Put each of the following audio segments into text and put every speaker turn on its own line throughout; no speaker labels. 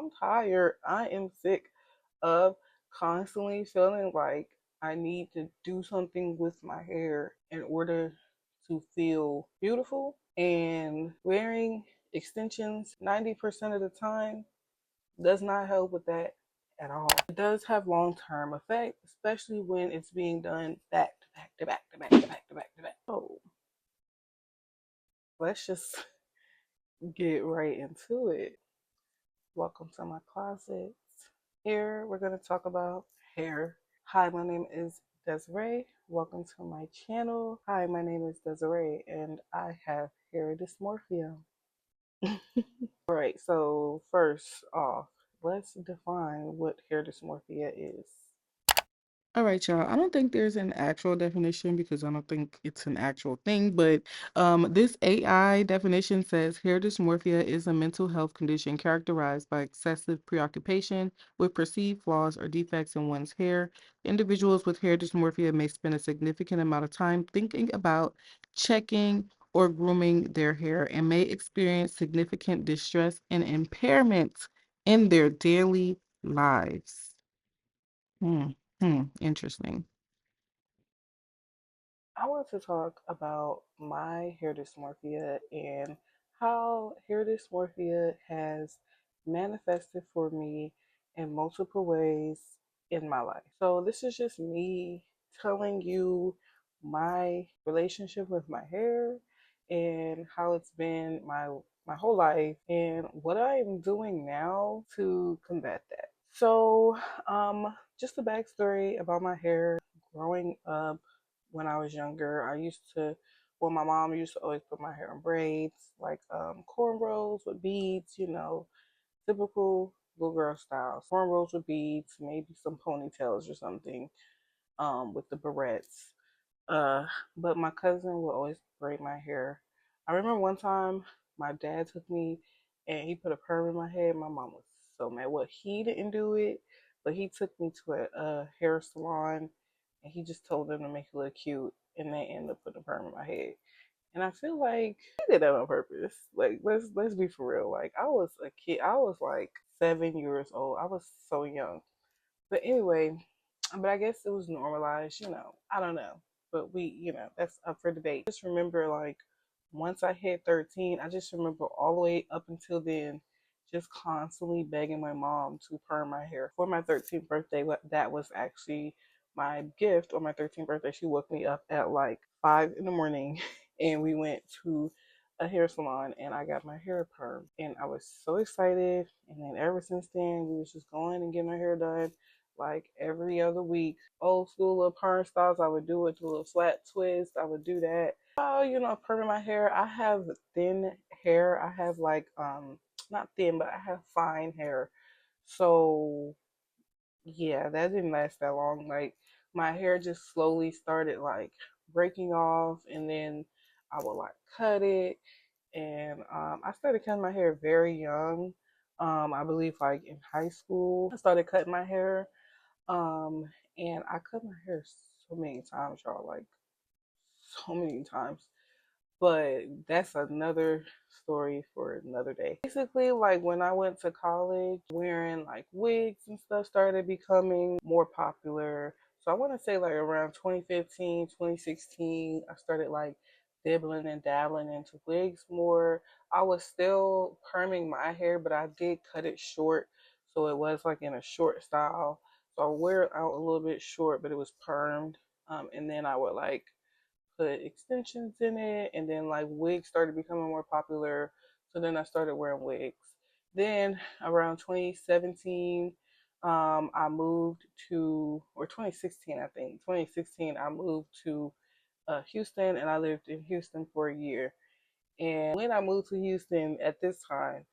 I'm tired. I am sick of constantly feeling like I need to do something with my hair in order to feel beautiful. And wearing extensions 90% of the time does not help with that at all. It does have long term effect, especially when it's being done back to back to back to back to back to back to back. So let's just get right into it. Welcome to my closet. Here we're going to talk about hair. Hi, my name is Desiree. Welcome to my channel. Hi, my name is Desiree and I have hair dysmorphia. Alright, so first off, let's define what hair dysmorphia is.
All right, y'all. I don't think there's an actual definition because I don't think it's an actual thing, but this AI definition says hair dysmorphia is a mental health condition characterized by excessive preoccupation with perceived flaws or defects in one's hair. Individuals with hair dysmorphia may spend a significant amount of time thinking about checking or grooming their hair and may experience significant distress and impairment in their daily lives. Interesting.
I want to talk about my hair dysmorphia and how hair dysmorphia has manifested for me in multiple ways in my life. So, this is just me telling you my relationship with my hair and how it's been my whole life and what I am doing now to combat that. So, just a backstory about my hair. Growing up, when I was younger, well, my mom used to always put my hair in braids, like cornrows with beads, typical little girl style. Cornrows with beads, maybe some ponytails or something, with the barrettes. Uh, but my cousin would always braid my hair. I remember one time my dad took me and he put a perm in my head. My mom was so mad. Well, he didn't do it, but he took me to a hair salon and he just told them to make it look cute, and they ended up putting a perm in my head. And I feel like he did that on purpose. Like let's be for real. Like I was a kid. I was like 7 years old. I was so young. But anyway, but I guess it was normalized. I don't know. But that's up for debate. I just remember like once I hit 13, I just remember all the way up until then just constantly begging my mom to perm my hair. For my 13th birthday, that was actually my gift. On my 13th birthday, she woke me up at like 5 in the morning and we went to a hair salon and I got my hair permed and I was so excited. And then ever since then, we was just going and getting our hair done like every other week. Old school little perm styles, I would do it, the little flat twist, I would do that. Oh, perming my hair. I have thin hair. I have like not thin, but I have fine hair. So yeah, that didn't last that long. Like my hair just slowly started like breaking off, and then I would like cut it, and I started cutting my hair very young. I believe like in high school, I started cutting my hair. Um, and I cut my hair so many times, y'all, like so many times. But that's another story for another day. Basically, like when I went to college, wearing like wigs and stuff started becoming more popular. So I want to say like around 2015, 2016, I started like dibbling and dabbling into wigs more. I was still perming my hair, but I did cut it short. So it was like in a short style. So I wear it out a little bit short, but it was permed. And then I would like put extensions in it, and then like wigs started becoming more popular. So then I started wearing wigs. Then around 2017, I moved to, or 2016, I think. 2016, I moved to Houston, and I lived in Houston for a year. And when I moved to Houston at this time,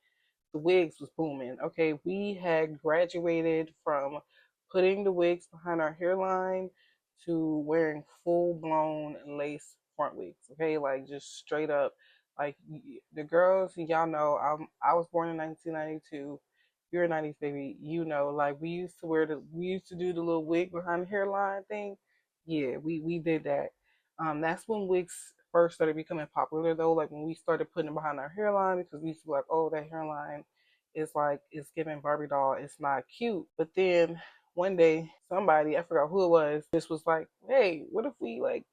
the wigs was booming. Okay, we had graduated from putting the wigs behind our hairline to wearing full blown lace front wigs. Okay, like just straight up. Like the girls, y'all know, I was born in 1992. You're a 90s baby, like we used to do the little wig behind the hairline thing. Yeah, we did that. That's when wigs first started becoming popular though, like when we started putting it behind our hairline, because we used to be like, oh, that hairline it's like it's giving Barbie doll. It's not cute. But then one day, somebody, I forgot who it was, just was like, "Hey, what if we like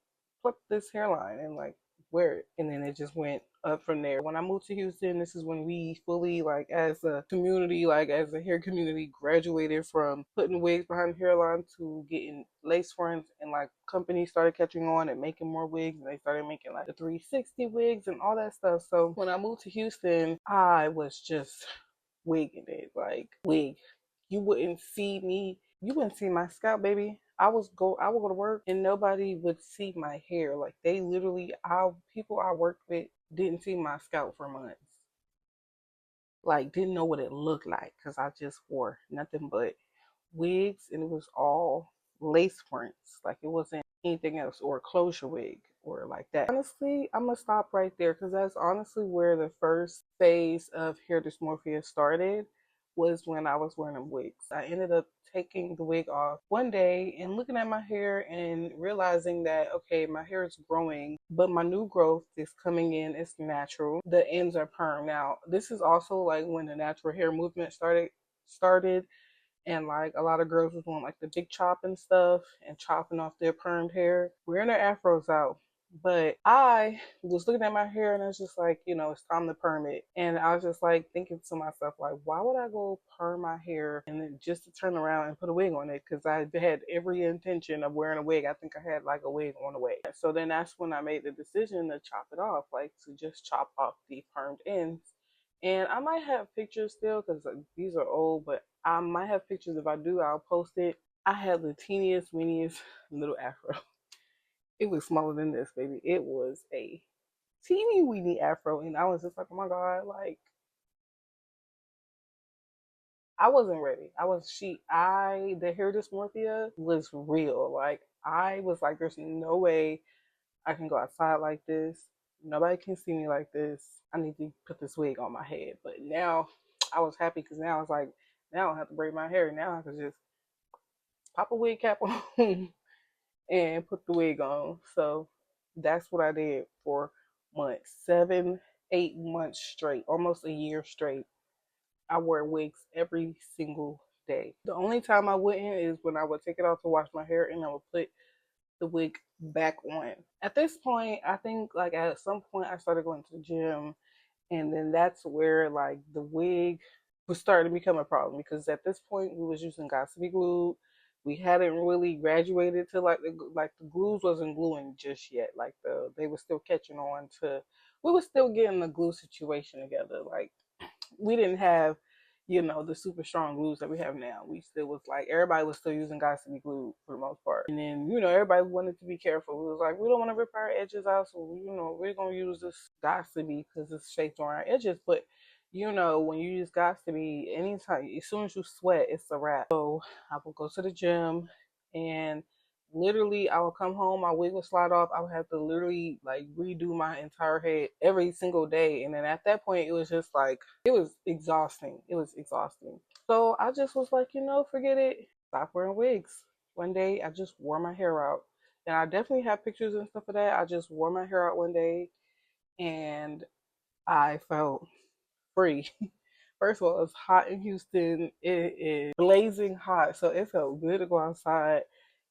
pluck this hairline and like wear it?" And then it just went up from there. When I moved to Houston, this is when we fully, like, as a community, like as a hair community, graduated from putting wigs behind the hairline to getting lace fronts, and like companies started catching on and making more wigs, and they started making like the 360 wigs and all that stuff. So when I moved to Houston, I was just wigging it, like wig. You wouldn't see me. You wouldn't see my scalp, baby. I would go to work and nobody would see my hair. Like they literally, I people I worked with didn't see my scalp for months. Like didn't know what it looked like because I just wore nothing but wigs, and it was all lace fronts. Like it wasn't anything else, or a closure wig or like that. Honestly, I'm gonna stop right there because that's honestly where the first phase of hair dysmorphia started, was when I was wearing wigs. I ended up taking the wig off one day and looking at my hair and realizing that, okay, my hair is growing, but my new growth is coming in. It's natural. The ends are perm. Now, this is also like when the natural hair movement started, and like a lot of girls was doing like the big chop and stuff and chopping off their permed hair, wearing their afros out. But I was looking at my hair and I was just like, it's time to perm it. And I was just like thinking to myself, like, why would I go perm my hair and then just to turn around and put a wig on it? Because I had every intention of wearing a wig. I think I had like a wig on the way. So then that's when I made the decision to chop it off, like to just chop off the permed ends. And I might have pictures still because these are old, but I might have pictures. If I do, I'll post it. I had the teeniest, weeniest little afro. It was smaller than this, baby. It was a teeny weeny afro. And I was just like, oh my God, like, I wasn't ready. The hair dysmorphia was real. Like, I was like, there's no way I can go outside like this. Nobody can see me like this. I need to put this wig on my head. But now I was happy because now I was like, now I don't have to braid my hair. Now I can just pop a wig cap on and put the wig on. So that's what I did for months, 7, 8 months straight, almost a year straight. I wore wigs every single day. The only time I wouldn't is when I would take it off to wash my hair and I would put the wig back on. At this point, I think like at some point I started going to the gym, and then that's where like the wig was starting to become a problem because at this point we was using gossipy glue. We hadn't really graduated to like the glues wasn't gluing just yet. Like they were still catching on to, we were still getting the glue situation together. Like we didn't have, the super strong glues that we have now. We still was like, everybody was still using gossipy glue for the most part. And then, everybody wanted to be careful. We was like, we don't want to rip our edges out, so we're gonna use this gossipy because it's shaped on our edges. But when you use gossipy, anytime, as soon as you sweat, it's a wrap. So I would go to the gym, and literally I would come home, my wig would slide off. I would have to literally like redo my entire head every single day. And then at that point, it was just like, it was exhausting. It was exhausting. So I just was like, forget it. Stop wearing wigs. One day I just wore my hair out. And I definitely have pictures and stuff of that. I just wore my hair out one day and I felt free. First of all, it's hot in Houston. It is blazing hot. So it felt good to go outside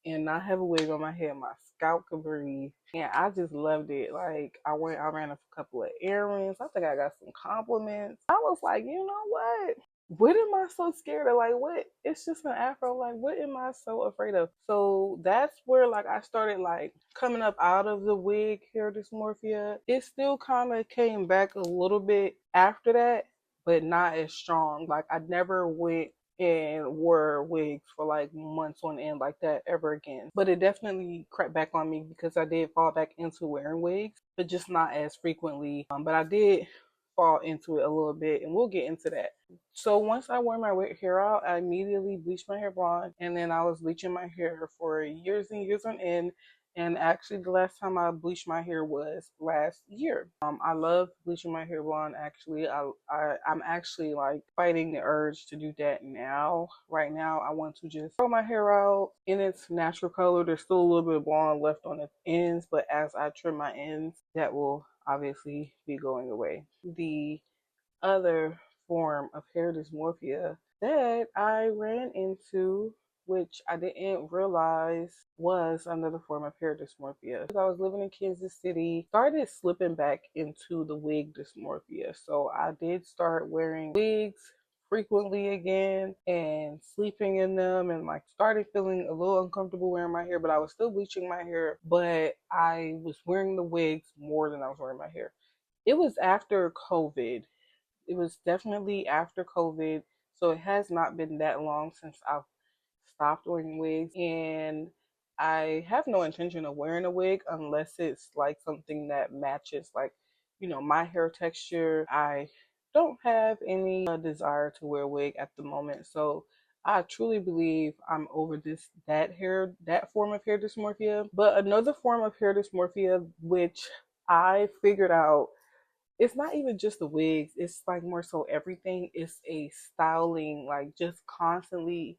and not have a wig on my head. My scalp could breathe. And I just loved it. Like I ran a couple of errands. I think I got some compliments. I was like, you know what? What am I so scared of? Like, what? It's just an afro. Like, what am I so afraid of? So that's where, like, I started, like, coming up out of the wig hair dysmorphia. It still kind of came back a little bit after that, but not as strong. Like, I never went and wore wigs for like months on end like that ever again. But it definitely crept back on me because I did fall back into wearing wigs, but just not as frequently. But I did fall into it a little bit, and we'll get into that. So once I wore my hair out, I immediately bleached my hair blonde, and then I was bleaching my hair for years and years on end. And actually, the last time I bleached my hair was last year. I love bleaching my hair blonde. Actually, I'm actually like fighting the urge to do that now. Right now, I want to just throw my hair out in its natural color. There's still a little bit of blonde left on the ends, but as I trim my ends, that will obviously be going away. The other form of hair dysmorphia that I ran into, which I didn't realize was another form of hair dysmorphia. I was living in Kansas City, started slipping back into the wig dysmorphia. So I did start wearing wigs frequently again and sleeping in them, and like started feeling a little uncomfortable wearing my hair, but I was still bleaching my hair, but I was wearing the wigs more than I was wearing my hair. It was after COVID. It was definitely after COVID. So it has not been that long since I've stopped wearing wigs. And I have no intention of wearing a wig unless it's like something that matches, like, my hair texture. I don't have any desire to wear a wig at the moment. So I truly believe I'm over that form of hair dysmorphia. But another form of hair dysmorphia, which I figured out, it's not even just the wigs, it's like more so everything. It's a styling, like just constantly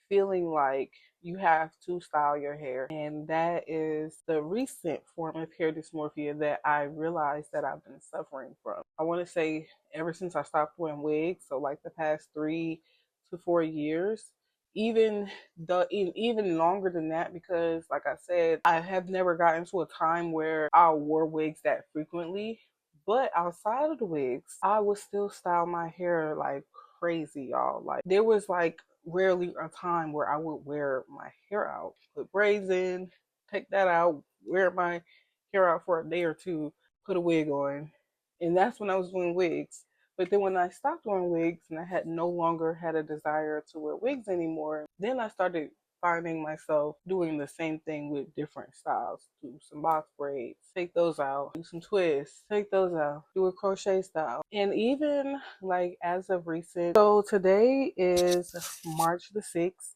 feeling like you have to style your hair. And that is the recent form of hair dysmorphia that I realized that I've been suffering from. I want to say ever since I stopped wearing wigs, so like the past 3 to 4 years, even longer than that, because like I said, I have never gotten to a time where I wore wigs that frequently. But outside of the wigs, I would still style my hair like crazy, y'all. Like there was like rarely a time where I would wear my hair out, put braids in, take that out, wear my hair out for a day or two, put a wig on. And that's when I was doing wigs. But then when I stopped wearing wigs and I had no longer had a desire to wear wigs anymore, then I started finding myself doing the same thing with different styles. Do some box braids, take those out, do some twists, take those out, do a crochet style. And even like as of recent, so today is March the 6th,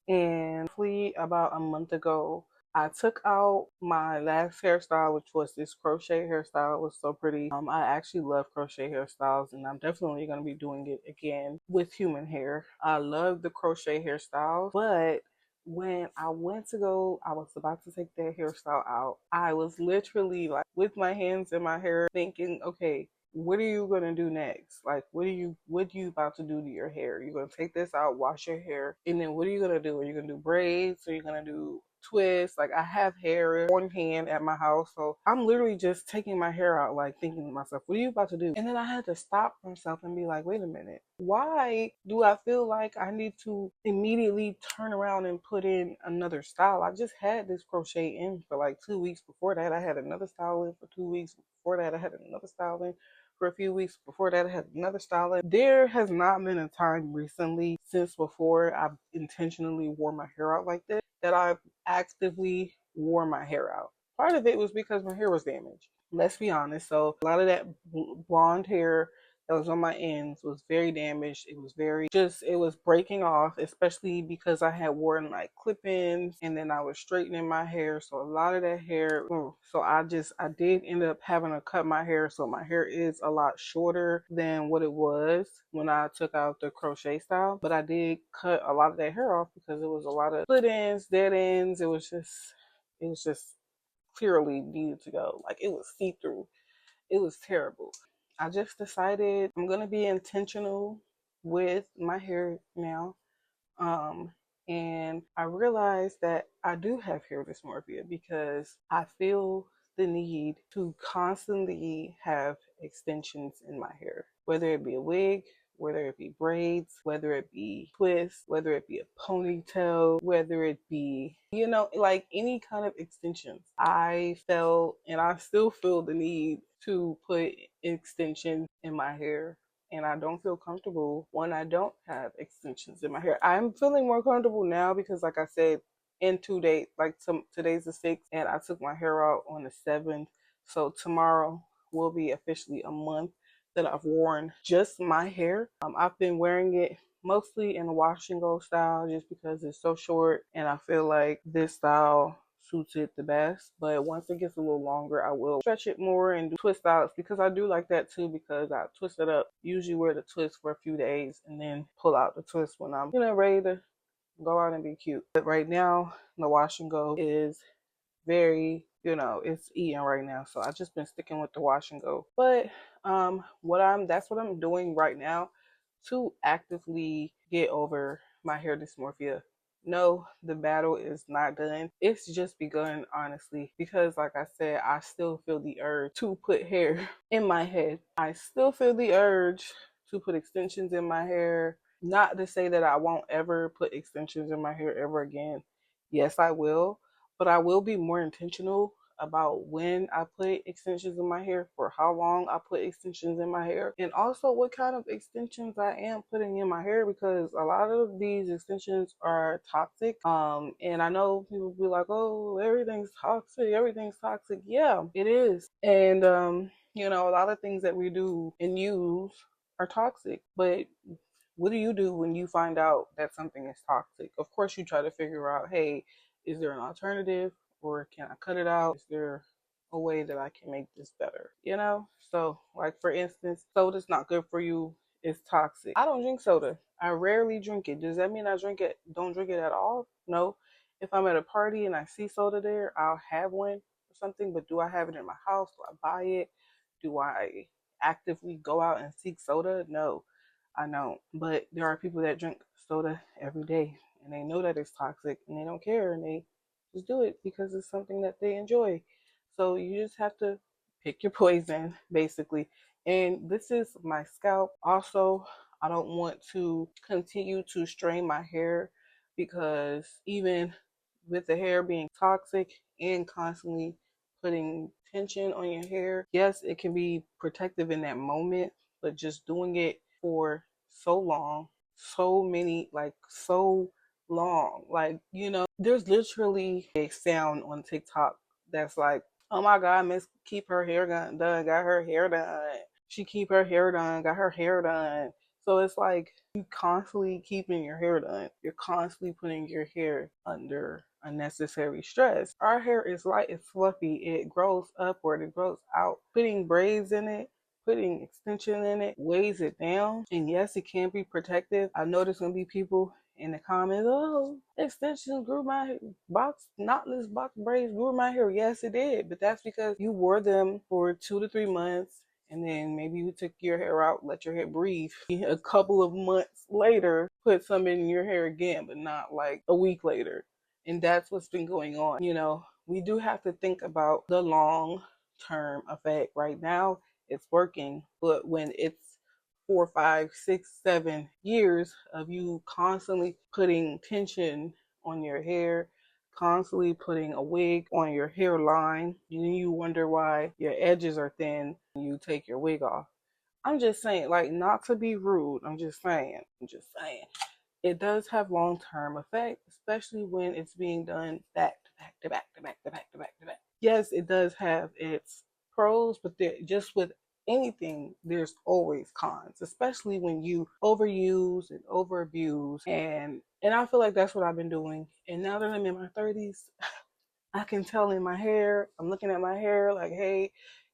and roughly about a month ago, I took out my last hairstyle, which was this crochet hairstyle. It was so pretty. I actually love crochet hairstyles, and I'm definitely going to be doing it again with human hair. I love the crochet hairstyles, but when I went to go, I was about to take that hairstyle out. I was literally like with my hands in my hair thinking, okay, what are you gonna do next? Like, what are you about to do to your hair? You're gonna take this out, wash your hair, and then what are you gonna do? Are you gonna do braids? Are you gonna do twists? Like, I have hair on hand at my house, so I'm literally just taking my hair out, like thinking to myself, what are you about to do? And then I had to stop myself and be like, wait a minute, why do I feel like I need to immediately turn around and put in another style? I just had this crochet in for like 2 weeks. Before that, I had another style in for 2 weeks. Before that, I had another style in for a few weeks. Before that, I had another style in. There has not been a time recently since before I've intentionally wore my hair out like this that I've actively wore my hair out. Part of it was because my hair was damaged. Let's be honest. So a lot of that blonde hair that was on my ends was very damaged. It was very just, it was breaking off, especially because I had worn like clip-ins and then I was straightening my hair. So a lot of that hair, so I did end up having to cut my hair. So my hair is a lot shorter than what it was when I took out the crochet style. But I did cut a lot of that hair off because it was a lot of split ends, dead ends. It was just clearly needed to go. Like it was see-through. It was terrible. I just decided I'm gonna be intentional with my hair now. Um, and I realized that I do have hair dysmorphia because I feel the need to constantly have extensions in my hair, whether it be a wig, whether it be braids, whether it be twists, whether it be a ponytail, whether it be, like any kind of extensions. I felt and I still feel the need to put extensions in my hair, and I don't feel comfortable when I don't have extensions in my hair. I'm feeling more comfortable now because, like I said, in 2 days, like today's the 6th, and I took my hair out on the 7th. So tomorrow will be officially a month that I've worn just my hair. I've been wearing it mostly in a wash and go style just because it's so short, and I feel like this style suits it the best. But once it gets a little longer, I will stretch it more and do twist outs because I do like that too, because I twist it up. Usually wear the twist for a few days and then pull out the twist when I'm, ready to go out and be cute. But right now, the wash and go is very, it's eating right now. So I just been sticking with the wash and go. But that's what I'm doing right now. to actively get over my hair dysmorphia. No, the battle is not done. It's just begun, honestly, because, like I said, I still feel the urge to put hair in my head. I still feel the urge to put extensions in my hair. Not to say that I won't ever put extensions in my hair ever again. Yes, I will, but I will be more intentional about when I put extensions in my hair, for how long I put extensions in my hair, and also what kind of extensions I am putting in my hair, because a lot of these extensions are toxic. And I know people be like, "Oh, everything's toxic." Yeah, it is. And a lot of things that we do and use are toxic. But what do you do when you find out that something is toxic? Of course, you try to figure out, hey, is there an alternative, or can I cut it out? Is there a way that I can make this better? So, like, for instance, soda's not good for you. It's toxic. I don't drink soda. I rarely drink it. Does that mean I don't drink it at all? No. If I'm at a party and I see soda there, I'll have one or something. But do I have it in my house? Do I buy it? Do I actively go out and seek soda? No, I don't. But there are people that drink soda every day and they know that it's toxic and they don't care and they just do it because it's something that they enjoy. So you just have to pick your poison, basically. And this is my scalp. Also, I don't want to continue to strain my hair, because even with the hair being toxic and constantly putting tension on your hair, yes, it can be protective in that moment, but just doing it for so long, so long, there's literally a sound on TikTok that's like, "Oh my God, Miss keep her hair done, got her hair done. She keep her hair done, got her hair done." So it's like you constantly keeping your hair done. You're constantly putting your hair under unnecessary stress. Our hair is light, it's fluffy, it grows upward, it grows out. Putting braids in it, putting extension in it weighs it down. And yes, it can be protective. I know there's gonna be people in the comments, "Oh, extensions grew my knotless box braids grew my hair." Yes, it did, but that's because you wore them for 2 to 3 months, and then maybe you took your hair out, let your hair breathe. A couple of months later, put some in your hair again, but not like a week later. And that's what's been going on. We do have to think about the long term effect. Right now, it's working, but when it's 4, 5, 6, 7 years of you constantly putting tension on your hair, constantly putting a wig on your hairline, and you wonder why your edges are thin when you take your wig off. I'm just saying, like, not to be rude. I'm just saying it does have long term effect, especially when it's being done back to back to back to back to back to back to back. Yes, it does have its pros, but just with anything, there's always cons, especially when you overuse and overabuse. And I feel like that's what I've been doing. And now that I'm in my 30s, I can tell in my hair. I'm looking at my hair like, hey,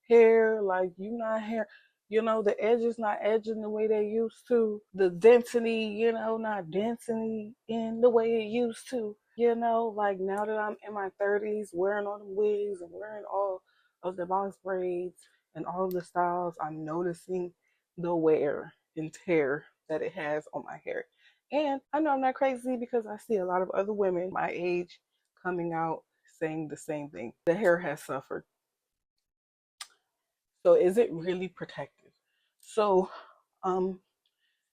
hair, like, you not hair. The edges not edging the way they used to. The density, not density in the way it used to. Like, now that I'm in my 30s, wearing all the wigs and wearing all of the box braids and all of the styles, I'm noticing the wear and tear that it has on my hair. And I know I'm not crazy, because I see a lot of other women my age coming out saying the same thing. The hair has suffered. So is it really protective? So um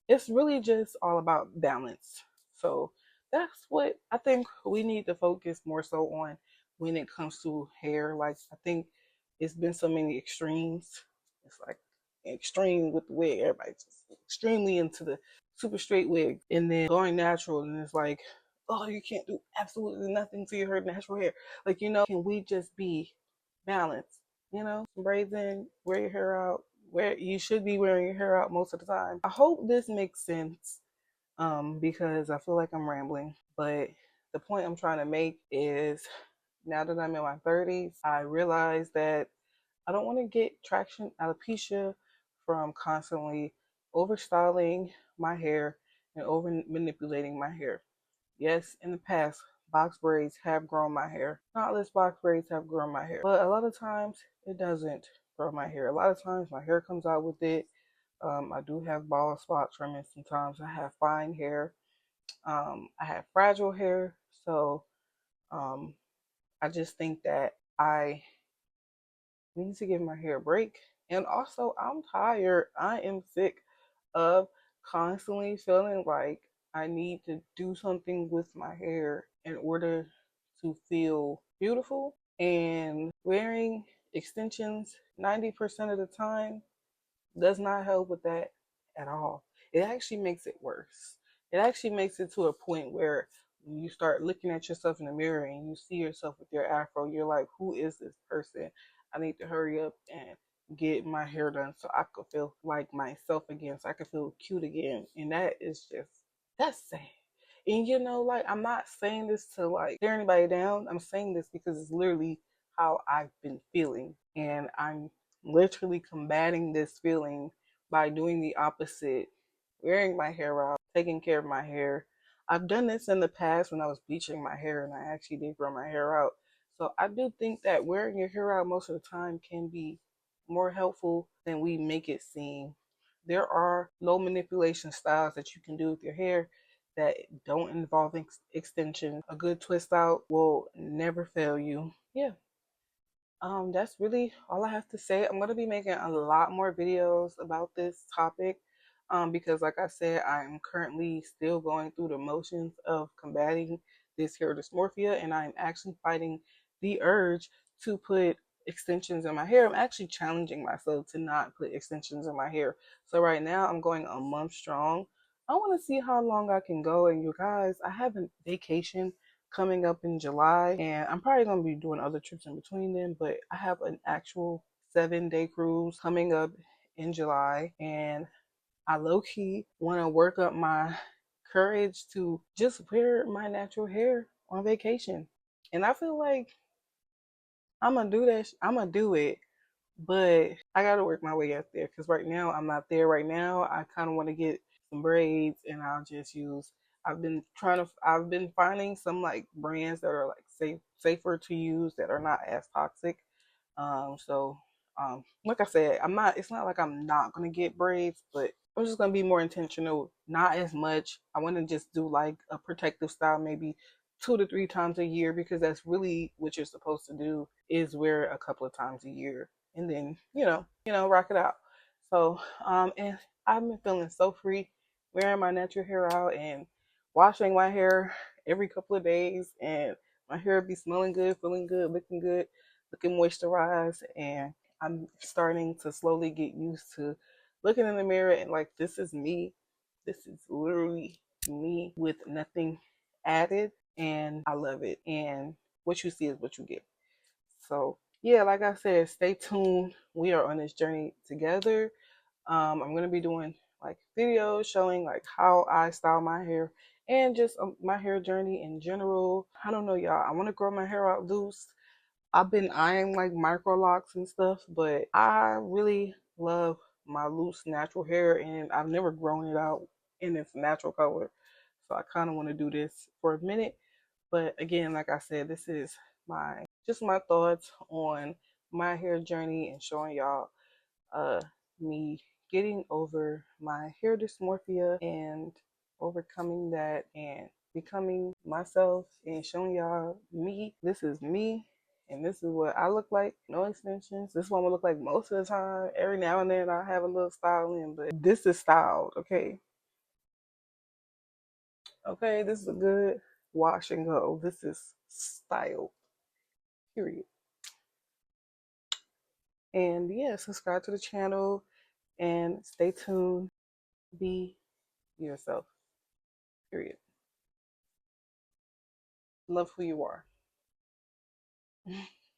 it's really just all about balance. So that's what I think we need to focus more so on when it comes to hair. Like, I think it's been so many extremes. It's like extreme with the wig. Everybody's just extremely into the super straight wig, and then going natural, and it's like, oh, you can't do absolutely nothing to your natural hair. Like, can we just be balanced? Braids in, wear your hair out, where you should be wearing your hair out most of the time. I hope this makes sense, because I feel like I'm rambling. But the point I'm trying to make is, now that I'm in my 30s, I realize that I don't want to get traction alopecia from constantly overstyling my hair and over manipulating my hair. Yes, in the past, box braids have grown my hair. Knotless box braids have grown my hair. But a lot of times, it doesn't grow my hair. A lot of times, my hair comes out with it. I do have bald spots from it sometimes. I have fine hair. I have fragile hair. So um, I just think that I need to give my hair a break. And also, I'm tired. I am sick of constantly feeling like I need to do something with my hair in order to feel beautiful. And wearing extensions 90% of the time does not help with that at all. It actually makes it worse. It actually makes it to a point where when you start looking at yourself in the mirror and you see yourself with your afro, you're like, who is this person? I need to hurry up and get my hair done so I could feel like myself again, so I could feel cute again. And that is just, that's sad. And you know, like, I'm not saying this to like tear anybody down. I'm saying this because it's literally how I've been feeling. And I'm literally combating this feeling by doing the opposite, wearing my hair out, taking care of my hair. I've done this in the past when I was bleaching my hair and I actually did grow my hair out. So I do think that wearing your hair out most of the time can be more helpful than we make it seem. There are low manipulation styles that you can do with your hair that don't involve extensions. A good twist out will never fail you. Yeah, that's really all I have to say. I'm gonna be making a lot more videos about this topic, because like I said, I'm currently still going through the motions of combating this hair dysmorphia, and I'm actually fighting the urge to put extensions in my hair. I'm actually challenging myself to not put extensions in my hair. So right now I'm going a month strong. I want to see how long I can go, and you guys, I have a vacation coming up in July, and I'm probably gonna be doing other trips in between them. But I have an actual 7 day cruise coming up in July, and I low key want to work up my courage to just wear my natural hair on vacation. And I feel like I'm gonna do that. I'm gonna do it, but I gotta work my way up there because right now I'm not there. Right now, I kind of want to get some braids, and I'll just use. I've been finding some like brands that are like safer to use that are not as toxic. Like I said, I'm not. It's not like I'm not gonna get braids, but I'm just gonna be more intentional. Not as much. I want to just do like a protective style, maybe 2 to 3 times a year, because that's really what you're supposed to do is wear a couple of times a year, and then rock it out. So and I've been feeling so free wearing my natural hair out and washing my hair every couple of days, and my hair be smelling good, feeling good, looking moisturized, and I'm starting to slowly get used to looking in the mirror and like, this is me. This is literally me with nothing added, and I love it. And what you see is what you get. So yeah, like I said, stay tuned. We are on this journey together. I'm gonna be doing like videos showing like how I style my hair and just my hair journey in general. I don't know, y'all. I want to grow my hair out loose. I've been eyeing like micro locks and stuff, but I really love my loose natural hair, and I've never grown it out in its natural color. So I kind of want to do this for a minute. But again, like I said, this is my thoughts on my hair journey and showing y'all uh me getting over my hair dysmorphia and overcoming that and becoming myself and showing y'all me. This is me, and this is what I look like. No extensions. This is what I'm gonna look like most of the time. Every now and then I have a little style in, but this is styled, okay? Okay, this is a good wash and go. This is style, period. And yeah, subscribe to the channel and stay tuned. Be yourself, period. Love who you are.